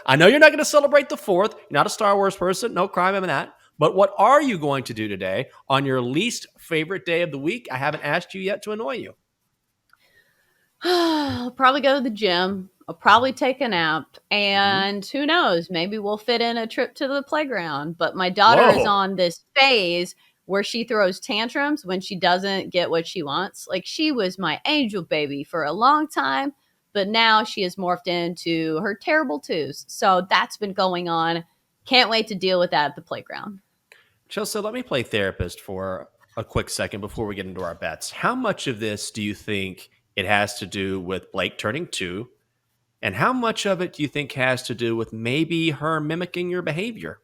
I know you're not going to celebrate the 4th. You're not a Star Wars person. No crime in that. But what are you going to do today on your least favorite day of the week? I haven't asked you yet to annoy you. I'll probably go to the gym. I'll probably take a nap. And who knows? Maybe we'll fit in a trip to the playground. But my daughter is Whoa. on this phase where she throws tantrums when she doesn't get what she wants. Like, she was my angel baby for a long time, but now she has morphed into her terrible twos. So that's been going on. Can't wait to deal with that at the playground. Chelsea, let me play therapist for a quick second before we get into our bets. How much of this do you think it has to do with Blake turning 2? And how much of it do you think has to do with maybe her mimicking your behavior?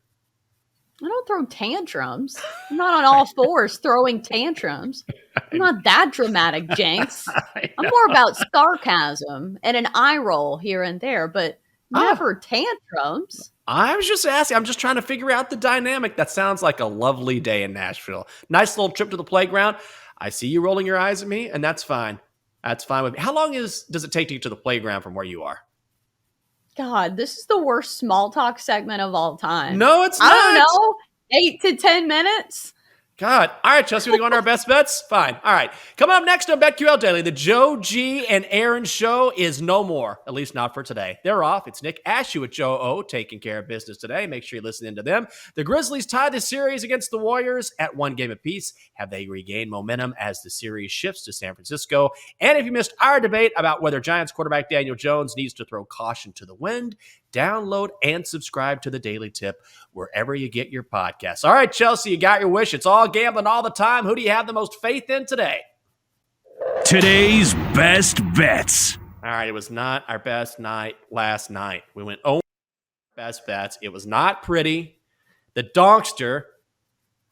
I don't throw tantrums. I'm not on all fours throwing tantrums. I'm not that dramatic, Jenks. I I'm know. more about sarcasm and an eye roll here and there, but Ah, never tantrums. I was just asking. I'm just trying to figure out the dynamic. That sounds like a lovely day in Nashville. Nice little trip to the playground. I see you rolling your eyes at me, and that's fine. That's fine with me. How long does it take to get to the playground from where you are? God, this is the worst small talk segment of all time. No, it's I don't not. know, 8 to 10 minutes. God. All right, Chelsea, we go on our best bets? Fine. All right. Coming up next on BetQL Daily, the Joe G and Aaron show is no more, at least not for today. They're off. It's Nick Ashew with Joe O taking care of business today. Make sure you listen in to them. The Grizzlies tied the series against the Warriors at 1 game apiece. Have they regained momentum as the series shifts to San Francisco? And if you missed our debate about whether Giants quarterback Daniel Jones needs to throw caution to the wind, download and subscribe to the Daily Tip wherever you get your podcasts. All right, Chelsea, you got your wish. It's all gambling all the time. Who do you have the most faith in today? Today's best bets. All right, it was not our best night last night. We went best bets. It was not pretty. The Donkster,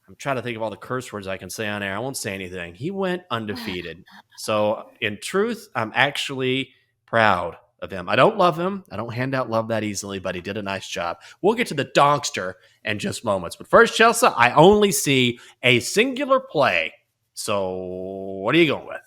I'm trying to think of all the curse words I can say on air. I won't say anything. He went undefeated. So in truth, I'm actually proud of him. I don't love him. I don't hand out love that easily, but he did a nice job. We'll get to the Donkster in just moments. But first, Chelsea, I only see a singular play. So what are you going with?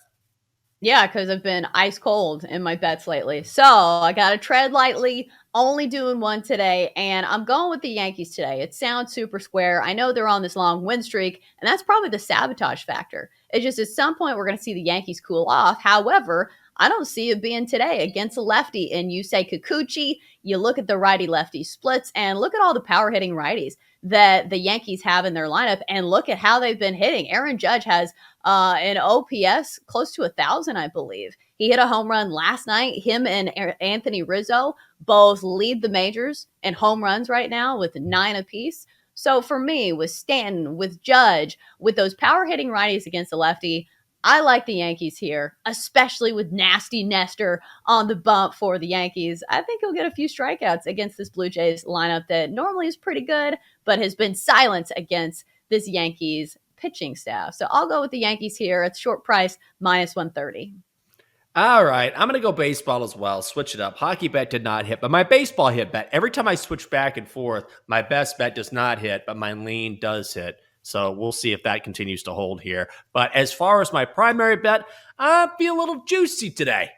Yeah, because I've been ice cold in my bets lately. So I got to tread lightly, only doing one today. And I'm going with the Yankees today. It sounds super square. I know they're on this long win streak, and that's probably the sabotage factor. It's just at some point we're going to see the Yankees cool off. However, I don't see it being today against a lefty. And you say Kikuchi, you look at the righty lefty splits, and look at all the power hitting righties that the Yankees have in their lineup, and look at how they've been hitting. Aaron Judge has an OPS close to 1,000, I believe. He hit a home run last night. Him and Anthony Rizzo both lead the majors in home runs right now with 9 apiece. So for me, with Stanton, with Judge, with those power hitting righties against the lefty, I like the Yankees here, especially with Nasty Nestor on the bump for the Yankees. I think he'll get a few strikeouts against this Blue Jays lineup that normally is pretty good, but has been silenced against this Yankees pitching staff. So I'll go with the Yankees here at short price, minus 130. All right, I'm going to go baseball as well. Switch it up. Hockey bet did not hit, but my baseball hit bet. Every time I switch back and forth, my best bet does not hit, but my lean does hit. So we'll see if that continues to hold here. But as far as my primary bet, I feel a little juicy today.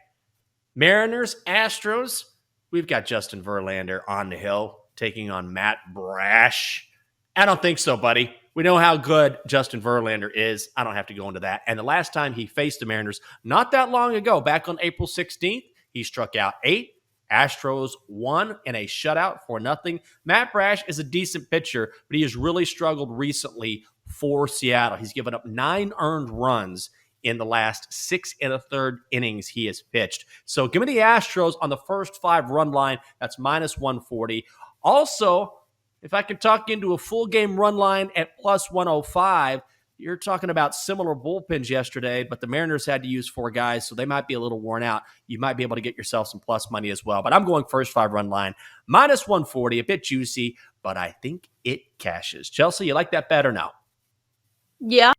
Mariners, Astros. We've got Justin Verlander on the hill taking on Matt Brash. I don't think so, buddy. We know how good Justin Verlander is. I don't have to go into that. And the last time he faced the Mariners, not that long ago, back on April 16th, he struck out 8. Astros won in a shutout for nothing. Matt Brash is a decent pitcher, but he has really struggled recently for Seattle. He's given up 9 earned runs in the last 6 1/3 innings he has pitched. So give me the Astros on the first 5 run line. That's minus 140. Also, if I can talk into a full game run line at plus 105, you're talking about similar bullpens yesterday, but the Mariners had to use 4 guys, so they might be a little worn out. You might be able to get yourself some plus money as well. But I'm going first 5 run line, minus 140, a bit juicy, but I think it cashes. Chelsea, you like that bet or no? Yeah.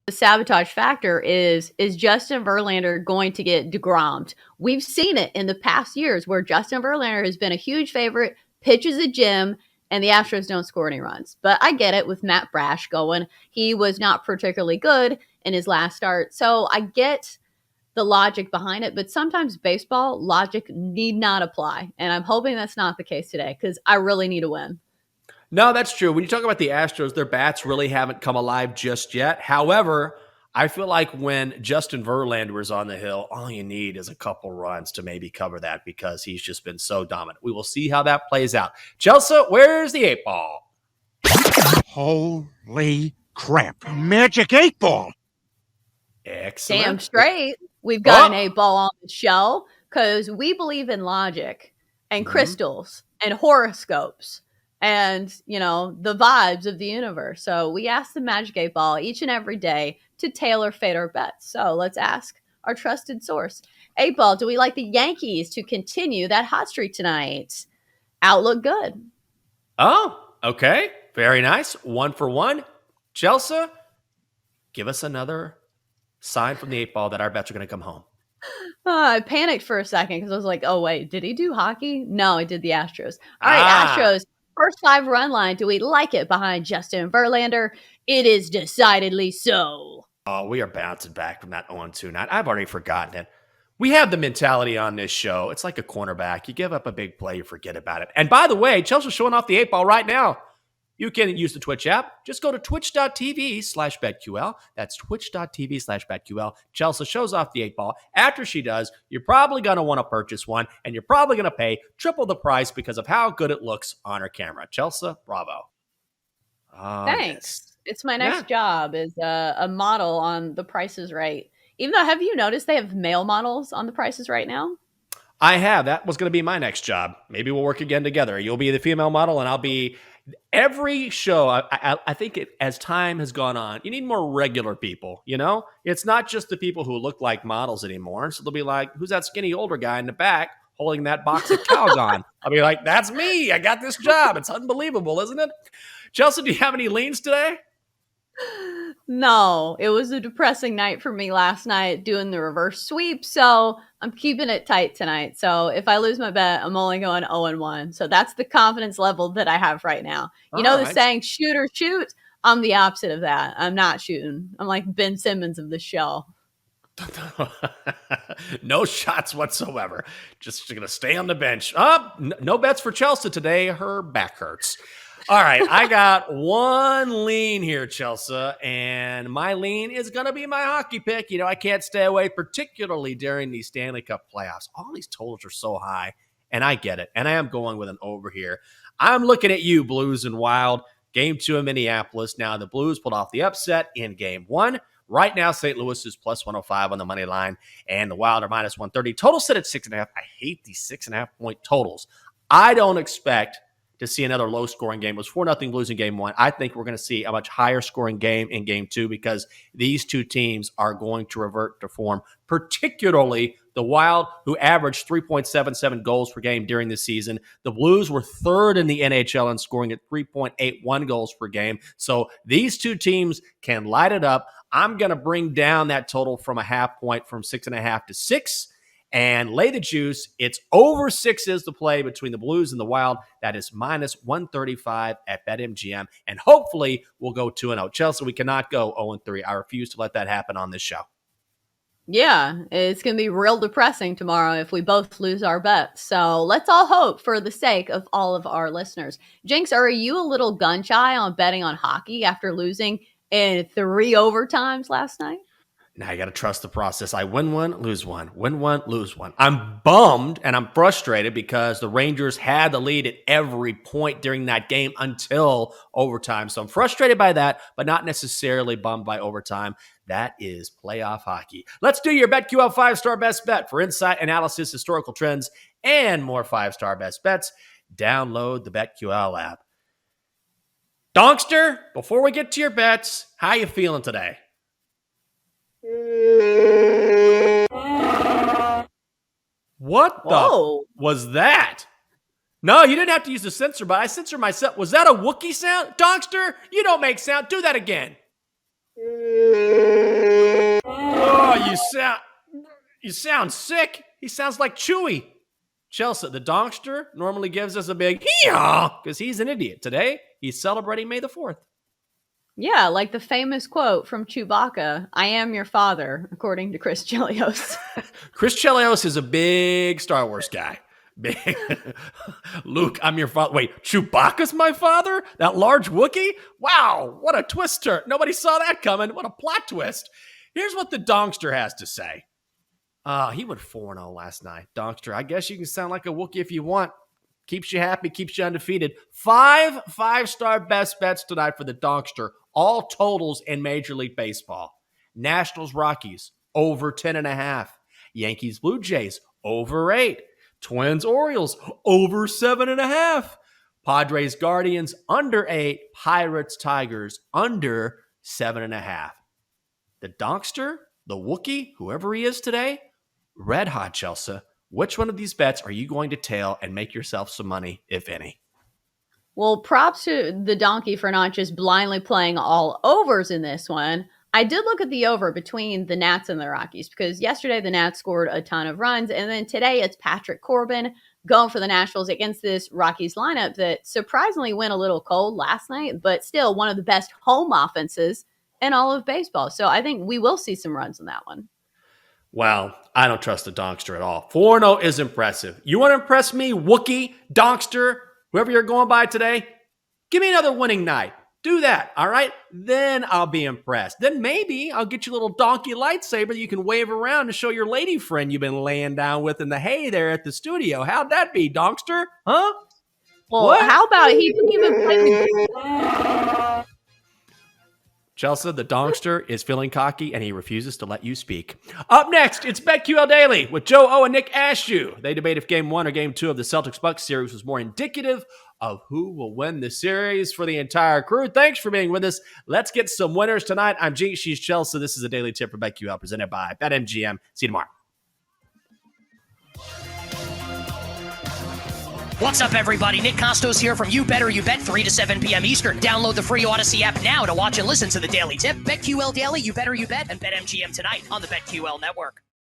The sabotage factor is Justin Verlander going to get DeGrommed? We've seen it in the past years where Justin Verlander has been a huge favorite, pitches a gem, and the Astros don't score any runs. But I get it with Matt Brash going. He was not particularly good in his last start. So I get the logic behind it. But sometimes baseball logic need not apply. And I'm hoping that's not the case today because I really need a win. No, that's true. When you talk about the Astros, their bats really haven't come alive just yet. However, I feel like when Justin Verlander was on the hill, all you need is a couple runs to maybe cover that because he's just been so dominant. We will see how that plays out. Chelsea, where's the 8-ball? Holy crap. Magic 8-ball. Excellent. Damn straight. We've got an 8-ball on the show because we believe in logic and crystals and horoscopes and, the vibes of the universe. So we ask the Magic 8-ball each and every day to tailor fate our bets. So let's ask our trusted source. 8-ball, do we like the Yankees to continue that hot streak tonight? Outlook good. Oh, okay. Very nice. 1 for 1. Chelsea, give us another sign from the 8-ball that our bets are going to come home. I panicked for a second because I was like, oh, wait, did he do hockey? No, he did the Astros. All right, Astros, first 5-run line. Do we like it behind Justin Verlander? It is decidedly so. Oh, we are bouncing back from that 0-2 night. I've already forgotten it. We have the mentality on this show. It's like a cornerback. You give up a big play, you forget about it. And by the way, Chelsea's showing off the 8-ball right now. You can use the Twitch app. Just go to twitch.tv/BetQL. That's twitch.tv/BetQL. Chelsea shows off the 8-ball. After she does, you're probably going to want to purchase one, and you're probably going to pay triple the price because of how good it looks on her camera. Chelsea, bravo. Thanks. Yes. It's my next job as a model on The Price is Right. Even though, have you noticed they have male models on The Price is Right now? I have. That was going to be my next job. Maybe we'll work again together. You'll be the female model, and I'll be... Every show, I think as time has gone on, you need more regular people, It's not just the people who look like models anymore. So they'll be like, who's that skinny older guy in the back holding that box of Calgon? I'll be like, that's me. I got this job. It's unbelievable, isn't it? Chelsea, do you have any leans today? No, it was a depressing night for me last night doing the reverse sweep. So I'm keeping it tight tonight. So if I lose my bet, I'm only going 0-1. So that's the confidence level that I have right now. You know, the saying shoot or shoot. I'm the opposite of that. I'm not shooting. I'm like Ben Simmons of the show. No shots whatsoever. Just going to stay on the bench. No bets for Chelsea today. Her back hurts. All right, I got one lean here, Chelsea, and my lean is going to be my hockey pick. I can't stay away, particularly during the Stanley Cup playoffs. All these totals are so high, and I get it, and I am going with an over here. I'm looking at you, Blues and Wild. Game 2 in Minneapolis. Now, the Blues pulled off the upset in Game 1. Right now, St. Louis is plus 105 on the money line, and the Wild are minus 130. Total set at 6.5. I hate these 6.5-point totals. I don't expect to see another low-scoring game. It was 4-0 Blues in Game 1. I think we're going to see a much higher-scoring game in Game 2 because these two teams are going to revert to form, particularly the Wild, who averaged 3.77 goals per game during the season. The Blues were third in the NHL in scoring at 3.81 goals per game. So these two teams can light it up. I'm going to bring down that total from a half point from 6.5 to 6. And lay the juice. It's over 6 is the play between the Blues and the Wild. That is minus 135 at BetMGM. And hopefully we'll go 2-0. Chelsea, we cannot go 0-3. I refuse to let that happen on this show. Yeah, it's going to be real depressing tomorrow if we both lose our bets. So let's all hope for the sake of all of our listeners. Jenks, are you a little gun shy on betting on hockey after losing in 3 overtimes last night? Now you got to trust the process. I win one, lose one. Win one, lose one. I'm bummed and I'm frustrated because the Rangers had the lead at every point during that game until overtime. So I'm frustrated by that, but not necessarily bummed by overtime. That is playoff hockey. Let's do your BetQL 5-star best bet for insight, analysis, historical trends, and more 5-star best bets. Download the BetQL app. Donkster, before we get to your bets, how you feeling today? What the was that? No, you didn't have to use the censor, but I censor myself. Was that a Wookiee sound? Donkster, you don't make sound. Do that again. Oh, you sound sick. He sounds like Chewy. Chelsea, the Donkster normally gives us a big hee-haw because he's an idiot. Today, he's celebrating May the 4th. Yeah, like the famous quote from Chewbacca, "I am your father," according to Chris Chelios. Chris Chelios is a big Star Wars guy. Big. Luke, I'm your father. Wait, Chewbacca's my father? That large Wookiee? Wow, what a twist turn. Nobody saw that coming. What a plot twist. Here's what the Donkster has to say. He went 4-0 last night. Donkster, I guess you can sound like a Wookiee if you want. Keeps you happy, keeps you undefeated. 5-star best bets tonight for the Donkster. All totals in Major League Baseball. Nationals, Rockies, over 10.5. Yankees, Blue Jays, over 8. Twins, Orioles, over 7.5. Padres, Guardians, under 8. Pirates, Tigers, under 7.5. The Donkster, the Wookiee, whoever he is today, red hot, Chelsea. Which one of these bets are you going to tail and make yourself some money, if any? Well, props to the donkey for not just blindly playing all overs in this one. I did look at the over between the Nats and the Rockies because yesterday the Nats scored a ton of runs. And then today it's Patrick Corbin going for the Nationals against this Rockies lineup that surprisingly went a little cold last night, but still one of the best home offenses in all of baseball. So I think we will see some runs in that one. Well, I don't trust the Donkster at all. 4-0 is impressive. You want to impress me, Wookiee, Donkster, whoever you're going by today? Give me another winning night. Do that, all right? Then I'll be impressed. Then maybe I'll get you a little donkey lightsaber that you can wave around to show your lady friend you've been laying down with in the hay there at the studio. How'd that be, Donkster? Huh? Well, What? how about he didn't even play the Chelsea, the Donkster, is feeling cocky and he refuses to let you speak. Up next, it's BetQL Daily with Joe O and Nick Ashew. They debate if Game 1 or Game 2 of the Celtics-Bucks series was more indicative of who will win the series for the entire crew. Thanks for being with us. Let's get some winners tonight. I'm Jinx, she's Chelsea. This is a daily tip for BetQL presented by BetMGM. See you tomorrow. What's up, everybody? Nick Costos here from You Better You Bet, 3 to 7 p.m. Eastern. Download the free Odyssey app now to watch and listen to the Daily Tip. BetQL Daily, You Better You Bet, and BetMGM tonight on the BetQL Network.